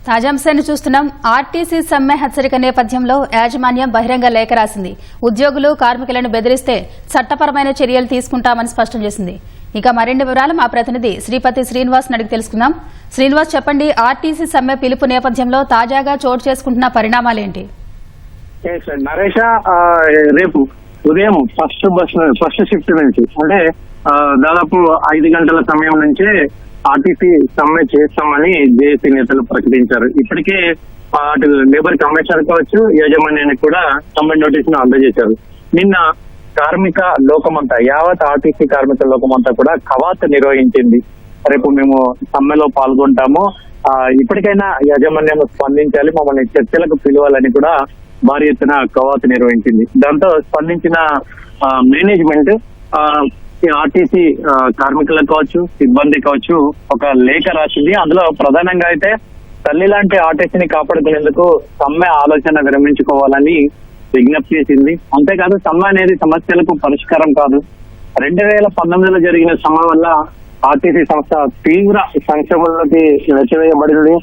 తాజాంశాన్ని చూస్తున్నాం. ఆర్టీసీ సమ్మె హెచ్చరిక నేపథ్యంలో యాజమాన్యం బహిరంగ లేఖ రాసింది. ఉద్యోగులు కార్మికులను బెదిరిస్తే చట్టపరమైన చర్యలు తీసుకుంటామని స్పష్టం చేసింది. ఇక మరిన్ని వివరాలు మా ప్రతినిధి శ్రీపతి శ్రీనివాస్ అడిగి తెలుసుకుందాం. శ్రీనివాస్, చెప్పండి, ఆర్టీసీ సమ్మె పిలుపు నేపథ్యంలో తాజాగా చోటు చేసుకుంటున్న పరిణామాలేంటి? నరేష, రేపు ఉదయం ఫస్ట్ షిఫ్ట్ నుంచి అంటే దాదాపు 5 గంటల సమయం నుంచే ఆర్టీసీ సమ్మె చేస్తామని జేఏసీ నేతలు ప్రకటించారు. ఇప్పటికే అటు లేబర్ కమిషనర్ కావచ్చు, యాజమాన్యానికి కూడా సమ్మె నోటీస్ ను అందజేశారు. నిన్న కార్మిక లోకమంతా, యావత్ ఆర్టీసీ కార్మిక లోకమంతా కూడా కవాత్ నిర్వహించింది. రేపు మేము సమ్మెలో పాల్గొంటాము, ఇప్పటికైనా యాజమాన్యం స్పందించాలి, మమ్మల్ని చర్చలకు పిలవాలని కూడా భారీ ఎత్తున కవాతు నిర్వహించింది. దాంతో స్పందించిన మేనేజ్మెంట్ ఆర్టీసీ కార్మికులకు కావచ్చు, సిబ్బంది కావచ్చు ఒక లేఖ రాసింది. అందులో ప్రధానంగా అయితే తల్లి లాంటి ఆర్టీసీని కాపాడుకునేందుకు సమ్మె ఆలోచన విరమించుకోవాలని విజ్ఞప్తి చేసింది. అంతేకాదు, సమ్మె అనేది సమస్యలకు పరిష్కారం కాదు. 2019లో జరిగిన సమ్మె వల్ల ఆర్టీసీ సంస్థ తీవ్ర సంక్షోభంలోకి నెచ్చివేయబడింది.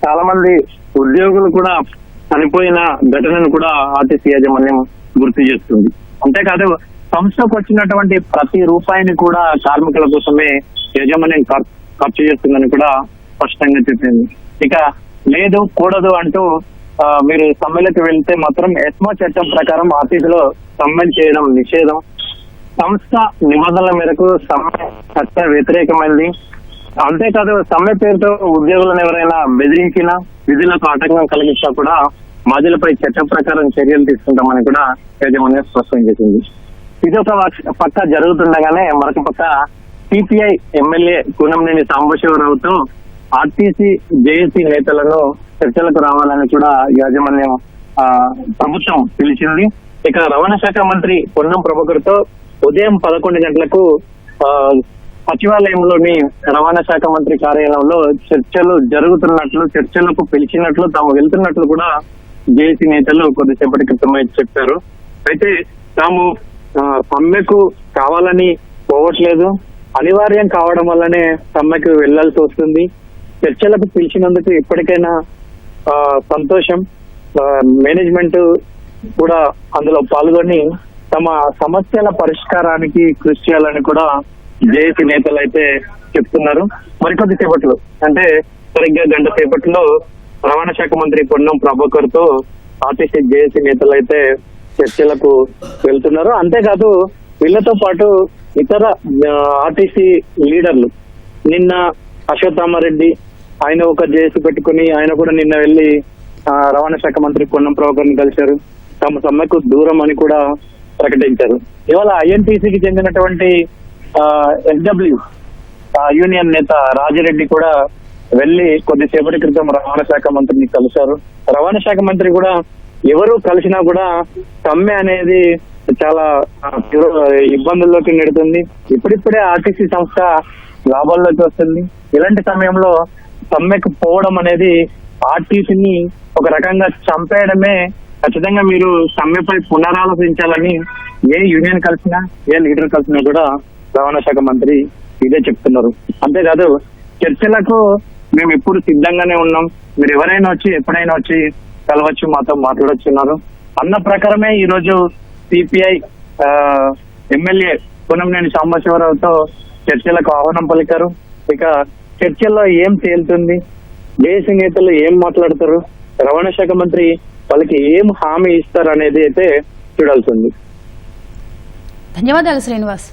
చాలా మంది ఉద్యోగులు కూడా చనిపోయిన ఘటనను కూడా ఆర్టీసీ యాజమాన్యం గుర్తు చేస్తుంది. అంతేకాదు, సంస్థకు వచ్చినటువంటి ప్రతి రూపాయిని కూడా కార్మికుల కోసమే యాజమాన్యం ఖర్చు చేస్తుందని కూడా స్పష్టంగా చెప్పింది. ఇక లేదు కూడదు అంటూ మీరు సమ్మెలకు వెళ్తే మాత్రం ఎస్మా చట్టం ప్రకారం ఆర్టీసీలో సమ్మె చేయడం నిషేధం. సంస్థ నిబంధనల మేరకు సమ్మె చట్ట వ్యతిరేకమైంది. అంతేకాదు, సమ్మె పేరుతో ఉద్యోగులను ఎవరైనా బెదిరించినా, విధులకు ఆటంకం కలిగించినా కూడా బాధ్యులపై చట్టం ప్రకారం చర్యలు తీసుకుంటామని కూడా యాజమాన్యం స్పష్టం చేసింది. ఇది ఒక పక్క జరుగుతుండగానే మరొక పక్క సిపిఐ ఎమ్మెల్యే కూనంనేని సాంబశివరావుతో ఆర్టీసీ జేఏసీ నేతలను చర్చలకు రావాలని కూడా యాజమాన్యం ప్రభుత్వం పిలిచింది. ఇక రవాణా శాఖ మంత్రి పొన్నం ప్రభాకర్ తో ఉదయం 11 గంటలకు సచివాలయంలోని రవాణా శాఖ మంత్రి కార్యాలయంలో చర్చలు జరుగుతున్నట్లు, చర్చలకు పిలిచినట్లు, తాము వెళ్తున్నట్లు కూడా జేఏసీ నేతలు కొద్దిసేపటి క్రితమే చెప్పారు. అయితే తాము సమ్మెకు కావాలని పోవట్లేదు, అనివార్యం కావడం వల్లనే సమ్మెకు వెళ్లాల్సి వస్తుంది. చర్చలకు పిలిచినందుకు ఇప్పటికైనా సంతోషం. మేనేజ్మెంట్ కూడా అందులో పాల్గొని తమ సమస్యల పరిష్కారానికి కృషి చేయాలని కూడా జేఏసీ నేతలు అయితే చెప్తున్నారు. మరికొద్ది సేపట్లో, అంటే సరిగ్గా గంట సేపట్లో రవాణా శాఖ మంత్రి పొన్నం ప్రభాకర్ తో ఆర్టీసీ జేఏసీ నేతలు అయితే చర్చలకు వెళ్తున్నారు. అంతేకాదు, వీళ్లతో పాటు ఇతర ఆర్టీసీ లీడర్లు, నిన్న అశ్వత్థామరెడ్డి ఆయన ఒక జేఏసీ పెట్టుకుని ఆయన కూడా నిన్న వెళ్లి రవాణా శాఖ మంత్రి పొన్నం ప్రభాకర్ ని కలిశారు. తమ సమ్మెకు దూరం అని కూడా ప్రకటించారు. ఇవాళ ఐఎన్టీసీకి చెందినటువంటి ఎస్డబ్ల్యూ యూనియన్ నేత రాజిరెడ్డి కూడా వెళ్లి కొద్దిసేపటి క్రితం రవాణా శాఖ మంత్రిని కలిశారు. రవాణా శాఖ మంత్రి కూడా ఎవరు కలిసినా కూడా సమ్మె అనేది చాలా ఇబ్బందుల్లోకి నెడుతుంది. ఇప్పుడిప్పుడే ఆర్టీసీ సంస్థ లాభాల్లోకి వస్తుంది. ఇలాంటి సమయంలో సమ్మెకు పోవడం అనేది ఆర్టీసీని ఒక రకంగా చంపేయడమే. ఖచ్చితంగా మీరు సమ్మెపై పునరాలోచించాలని ఏ యూనియన్ కలిసినా, ఏ లీడర్ కలిసినా కూడా రవాణా శాఖ మంత్రి ఇదే చెప్తున్నారు. అంతేకాదు, చర్చలకు మేము ఎప్పుడు సిద్ధంగానే ఉన్నాం, మీరు ఎవరైనా వచ్చి ఎప్పుడైనా వచ్చి కలవచ్చు, మాతో మాట్లాడొచ్చున్నారు అన్న ప్రకారమే ఈ రోజు సిపిఐ ఎమ్మెల్యే కూనంనేని సాంబశివరావుతో చర్చలకు ఆహ్వానం పలికారు. ఇక చర్చల్లో ఏం తేలుతుంది, జేఏసీ నేతలు ఏం మాట్లాడతారు, రవాణా శాఖ మంత్రి వాళ్ళకి ఏం హామీ ఇస్తారు అనేది అయితే చూడాల్సి ఉంది. ధన్యవాదాలు శ్రీనివాస్.